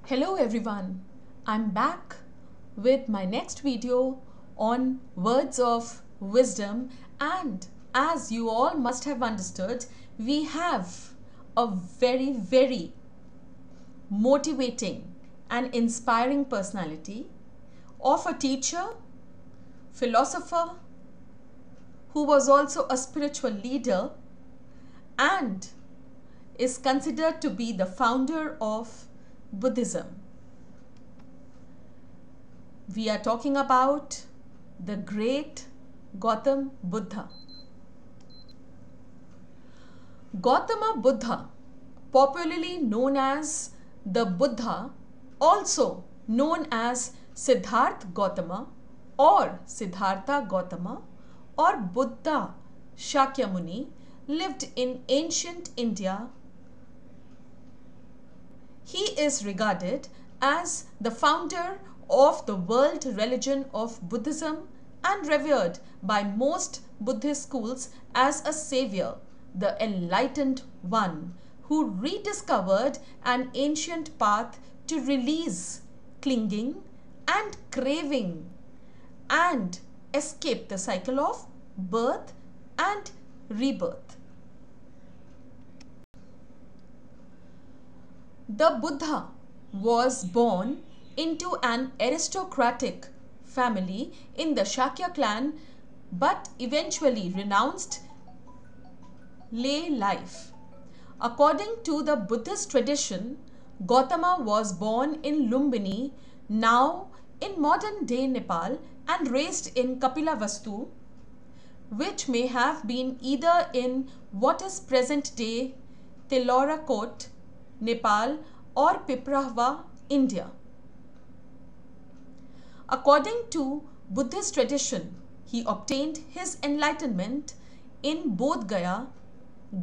Hello everyone, I'm back with my next video on words of wisdom, and as you all must have understood, we have a very motivating and inspiring personality of a teacher, philosopher who was also a spiritual leader and is considered to be the founder of Buddhism. We are talking about the great Gautam Buddha. Gautama Buddha, popularly known as the Buddha, also known as Siddhartha Gautama or Siddhartha Gautama or Buddha Shakyamuni, lived in ancient India. He is regarded as the founder of the world religion of Buddhism and revered by most Buddhist schools as a savior, the enlightened one who rediscovered an ancient path to release clinging and craving and escape the cycle of birth and rebirth. The Buddha was born into an aristocratic family in the Shakya clan but eventually renounced lay life. According to the Buddhist tradition, Gautama was born in Lumbini, now in modern day Nepal, and raised in Kapilavastu, which may have been either in what is present day Tilorakot, Nepal, or Piprahwa, India. According to Buddhist tradition, he obtained his enlightenment in Bodh Gaya,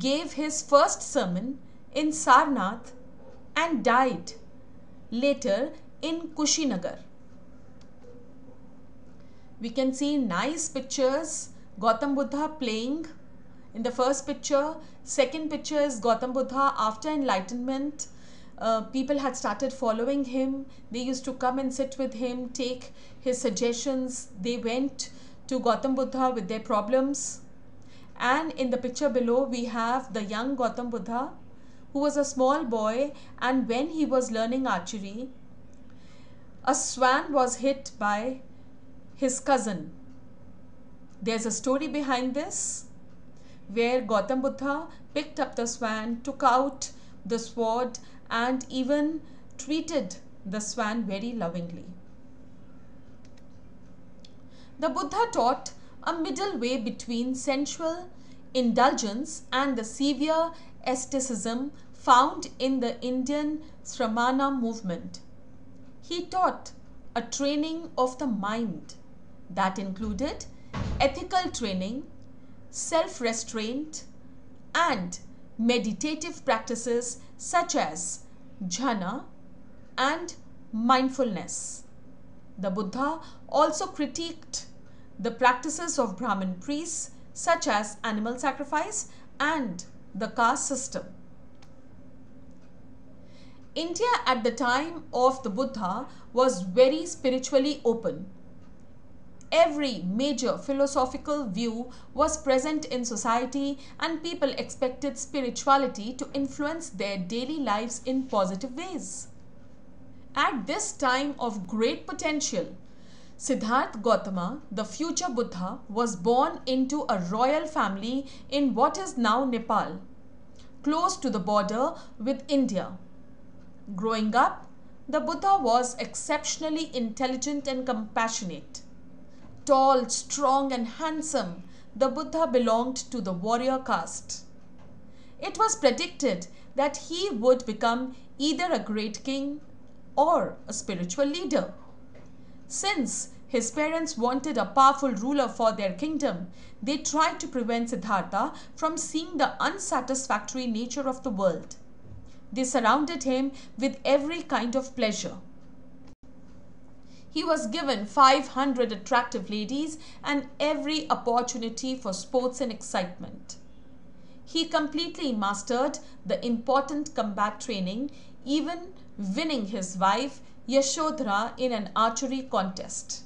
gave his first sermon in Sarnath, and died later in Kushinagar. We can see nice pictures, Gautam Buddha playing in the first picture. Second picture is Gautam Buddha after enlightenment. People had started following him. They used to come and sit with him, take his suggestions. They went to Gautam Buddha with their problems. And in the picture below, we have the young Gautam Buddha, who was a small boy, and when he was learning archery, a swan was hit by his cousin. There's a story behind this, where Gautam Buddha picked up the swan, took out the sword, and even treated the swan very lovingly. The Buddha taught a middle way between sensual indulgence and the severe asceticism found in the Indian Sramana movement. He taught a training of the mind that included ethical training, self-restraint, and meditative practices such as jhana and mindfulness. The Buddha also critiqued the practices of Brahmin priests such as animal sacrifice and the caste system. India at the time of the Buddha was very spiritually open. Every major philosophical view was present in society, and people expected spirituality to influence their daily lives in positive ways. At this time of great potential, Siddhartha Gautama, the future Buddha, was born into a royal family in what is now Nepal, close to the border with India. Growing up, the Buddha was exceptionally intelligent and compassionate. Tall, strong, and handsome, the Buddha belonged to the warrior caste. It was predicted that he would become either a great king or a spiritual leader. Since his parents wanted a powerful ruler for their kingdom, they tried to prevent Siddhartha from seeing the unsatisfactory nature of the world. They surrounded him with every kind of pleasure. He was given 500 attractive ladies and every opportunity for sports and excitement. He completely mastered the important combat training, even winning his wife Yashodhara in an archery contest.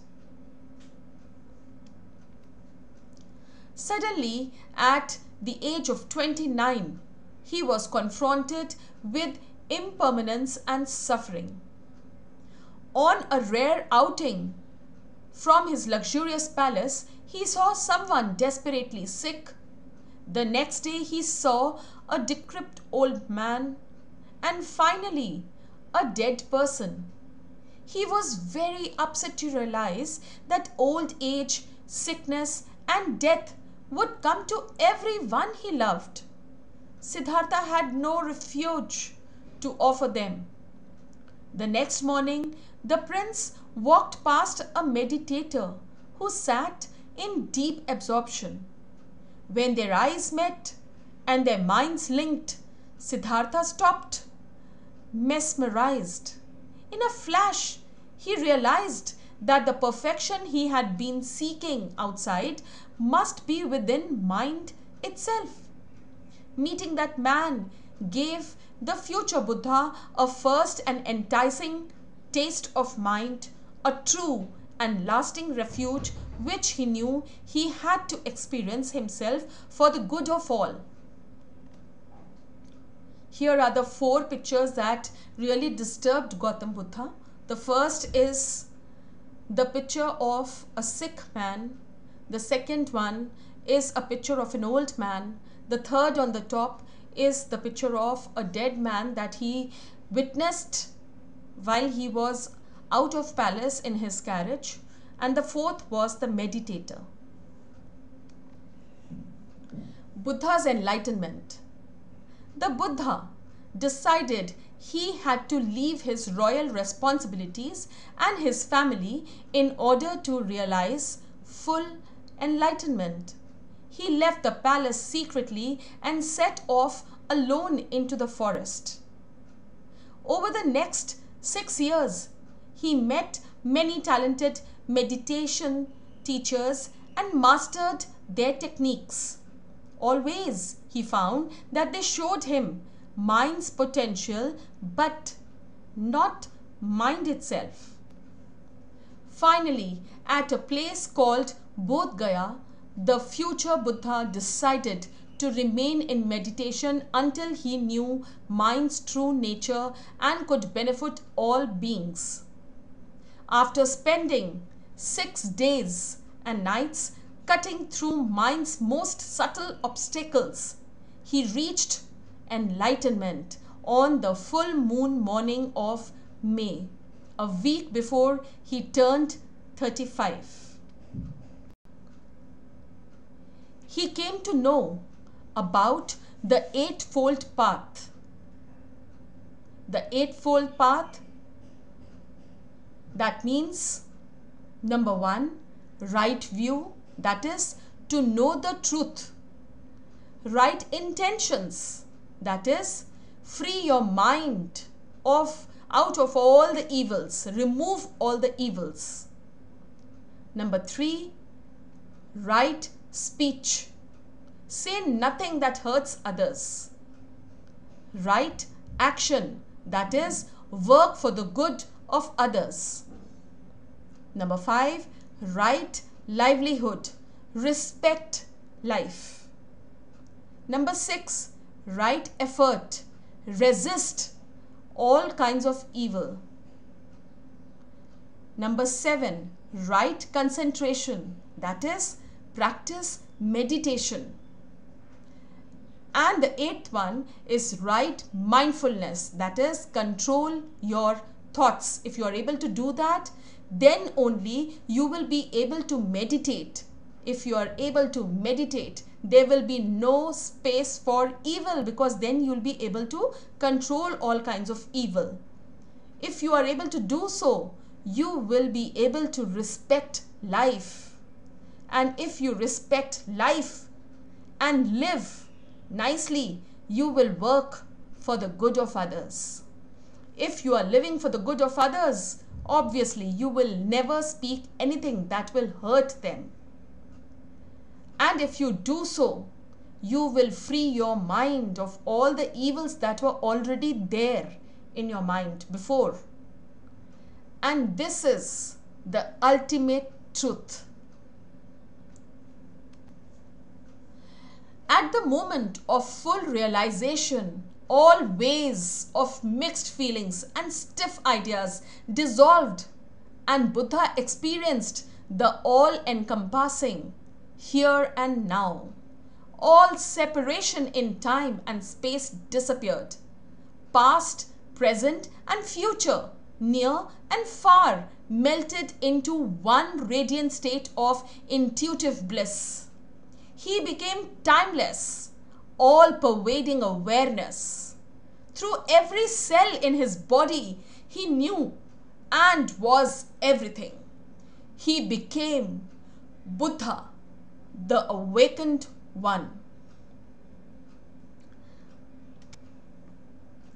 Suddenly, at the age of 29, he was confronted with impermanence and suffering. On a rare outing from his luxurious palace, he saw someone desperately sick. The next day he saw a decrepit old man, and finally a dead person. He was very upset to realize that old age, sickness and death would come to everyone he loved. Siddhartha had no refuge to offer them. The next morning, the prince walked past a meditator who sat in deep absorption. When their eyes met and their minds linked, Siddhartha stopped, mesmerized. In a flash, he realized that the perfection he had been seeking outside must be within mind itself. Meeting that man gave the future Buddha a first and enticing taste of mind, a true and lasting refuge which he knew he had to experience himself for the good of all. Here are the 4 pictures that really disturbed Gautam Buddha. The first is the picture of a sick man. The second one is a picture of an old man. The third on the top is the picture of a dead man that he witnessed while he was out of palace in his carriage. And the fourth was the meditator. Buddha's enlightenment. The Buddha decided he had to leave his royal responsibilities and his family in order to realize full enlightenment. He left the palace secretly and set off alone into the forest. Over the next 6 years, he met many talented meditation teachers and mastered their techniques. Always he found that they showed him mind's potential but not mind itself. Finally, at a place called Bodh Gaya, the future Buddha decided to remain in meditation until he knew mind's true nature and could benefit all beings. After spending 6 days and nights cutting through mind's most subtle obstacles, he reached enlightenment on the full moon morning of May, a week before he turned 35. He came to know about the Eightfold Path. The Eightfold Path, that means number 1, right view, that is to know the truth. Right intentions, that is free your mind out of all the evils, remove all the evils. Number 3, right speech. Say nothing that hurts others. Right action, that is work for the good of others. Number 5, right livelihood, respect life. Number 6, right effort, resist all kinds of evil. Number 7, right concentration, that is practice meditation. And the 8th one is right mindfulness, that is control your thoughts. If you are able to do that, then only you will be able to meditate. If you are able to meditate, there will be no space for evil, because then you will be able to control all kinds of evil. If you are able to do so, you will be able to respect life. And if you respect life and live nicely, you will work for the good of others. If you are living for the good of others, obviously you will never speak anything that will hurt them. And if you do so, you will free your mind of all the evils that were already there in your mind before. And this is the ultimate truth. At the moment of full realization, all ways of mixed feelings and stiff ideas dissolved, and Buddha experienced the all-encompassing here and now. All separation in time and space disappeared. Past, present, and future, near and far, melted into one radiant state of intuitive bliss. He became timeless, all-pervading awareness. Through every cell in his body, he knew and was everything. He became Buddha, the awakened one.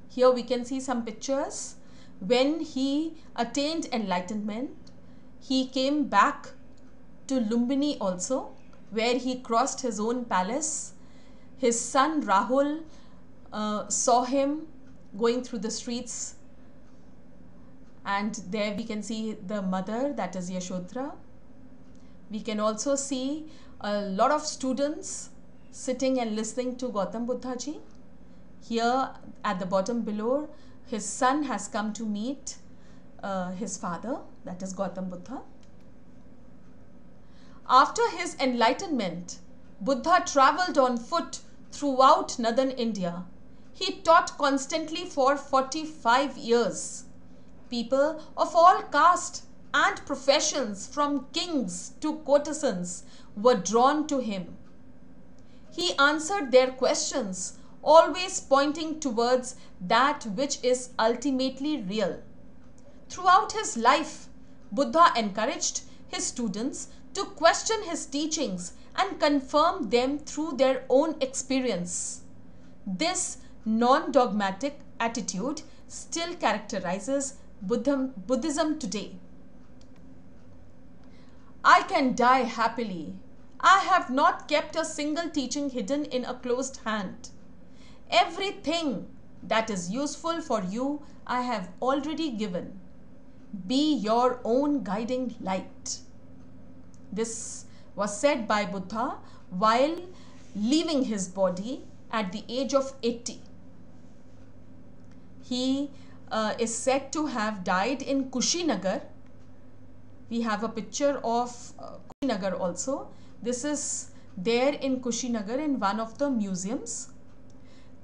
Here we can see some pictures. When he attained enlightenment, he came back to Lumbini also, where he crossed his own palace. His son Rahul saw him going through the streets, and there we can see the mother, that is Yashodhara. We can also see a lot of students sitting and listening to Gautam Buddha ji. Here at the bottom below, his son has come to meet his father, that is Gautam Buddha. After his enlightenment, Buddha travelled on foot throughout northern India. He taught constantly for 45 years. People of all castes and professions, from kings to courtesans, were drawn to him. He answered their questions, always pointing towards that which is ultimately real. Throughout his life, Buddha encouraged his students to question his teachings and confirm them through their own experience. This non-dogmatic attitude still characterizes Buddhism today. I can die happily. I have not kept a single teaching hidden in a closed hand. Everything that is useful for you, I have already given. Be your own guiding light. This was said by Buddha while leaving his body at the age of 80. He is said to have died in Kushinagar. We have a picture of Kushinagar also. This is there in Kushinagar in one of the museums.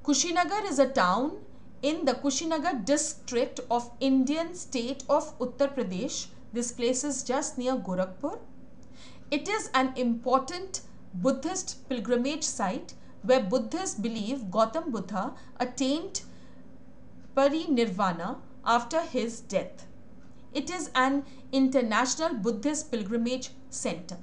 Kushinagar is a town in the Kushinagar district of Indian state of Uttar Pradesh. This place is just near Gorakhpur. It is an important Buddhist pilgrimage site where Buddhists believe Gautam Buddha attained parinirvana after his death. It is an international Buddhist pilgrimage center.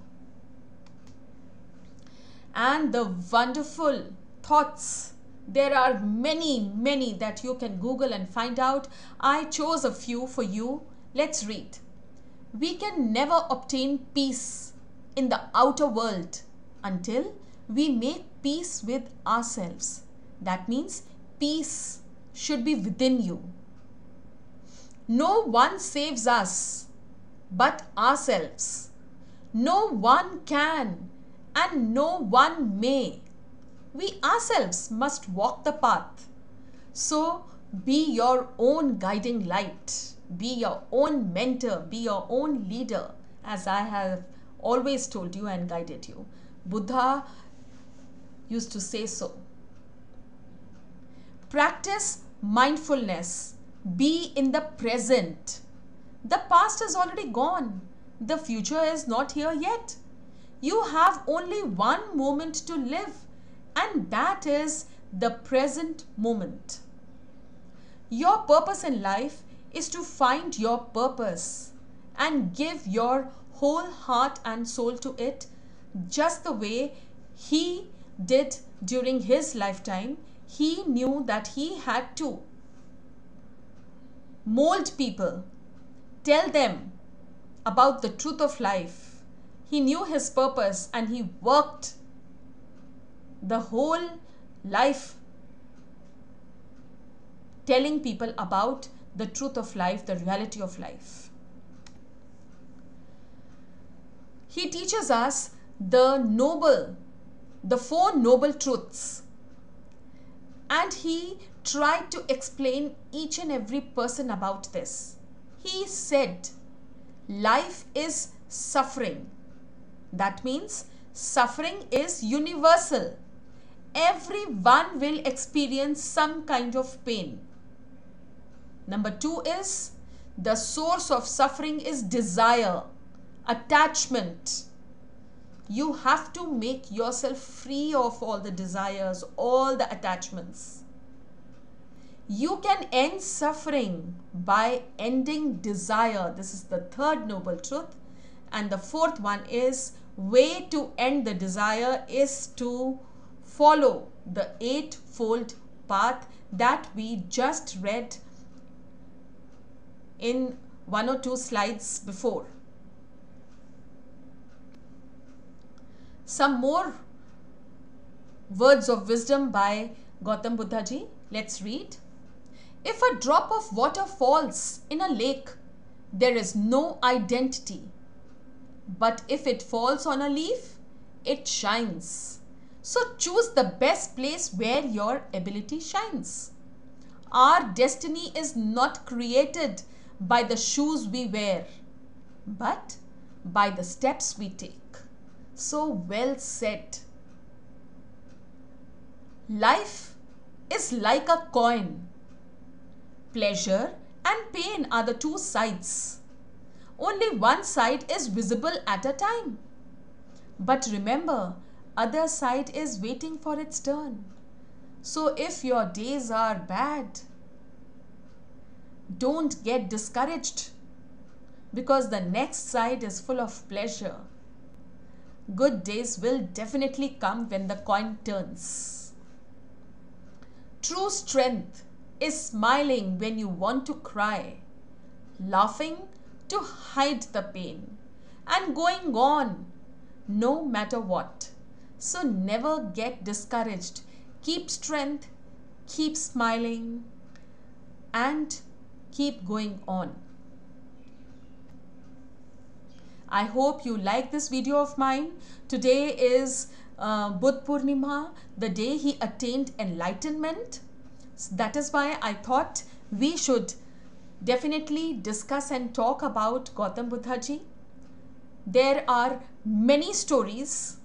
And the wonderful thoughts, there are many that you can Google and find out. I chose a few for you. Let's read. We can never obtain peace in the outer world until we make peace with ourselves. That means peace should be within you. No one saves us but ourselves. No one can and no one may. We ourselves must walk the path. So be your own guiding light. Be your own mentor. Be your own leader, as I have always told you and guided you. Buddha used to say so. Practice mindfulness. Be in the present. The past is already gone. The future is not here yet. You have only one moment to live, and that is the present moment. Your purpose in life is to find your purpose and give your whole heart and soul to it, just the way he did during his lifetime. He knew that he had to mold people, tell them about the truth of life. He knew his purpose and he worked the whole life telling people about the truth of life, the reality of life. He teaches us the four noble truths, and he tried to explain each and every person about this. He said, life is suffering. That means suffering is universal. Everyone will experience some kind of pain. Number 2 is the source of suffering is desire, attachment. You have to make yourself free of all the desires, all the attachments. You can end suffering by ending desire. This is the third noble truth. And the fourth one is, way to end the desire is to follow the eightfold path that we just read in 1 or 2 slides before. Some more words of wisdom by Gautam Buddha ji. Let's read. If a drop of water falls in a lake, there is no identity. But if it falls on a leaf, it shines. So choose the best place where your ability shines. Our destiny is not created by the shoes we wear, but by the steps we take. So well said. Life is like a coin. Pleasure and pain are the two sides. Only one side is visible at a time. But remember, other side is waiting for its turn. So if your days are bad, don't get discouraged, because the next side is full of pleasure. Good days will definitely come when the coin turns. True strength is smiling when you want to cry, laughing to hide the pain, and going on no matter what. So never get discouraged. Keep strength, keep smiling, and keep going on. I hope you like this video of mine. Today is Buddha Purnima, the day he attained enlightenment. So that is why I thought we should definitely discuss and talk about Gautam Buddha ji. There are many stories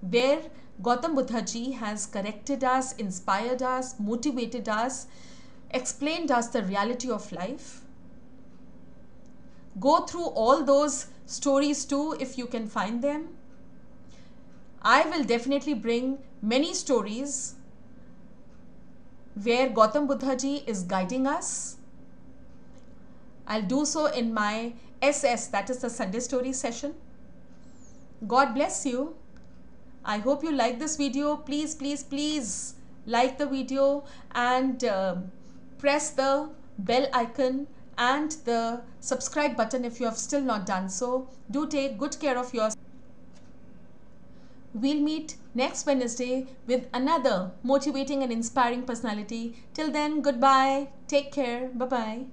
where Gautam Buddha ji has corrected us, inspired us, motivated us, explained us the reality of life. Go through all those stories too if you can find them. I will definitely bring many stories where Gautam Buddha ji is guiding us. I'll do so in my SS, that is the Sunday Story session. God bless you. I hope you like this video. Please, please, please like the video and press the bell icon and the subscribe button if you have still not done so. Do take good care of yourself. We'll meet next Wednesday with another motivating and inspiring personality. Till then, goodbye. Take care. Bye-bye.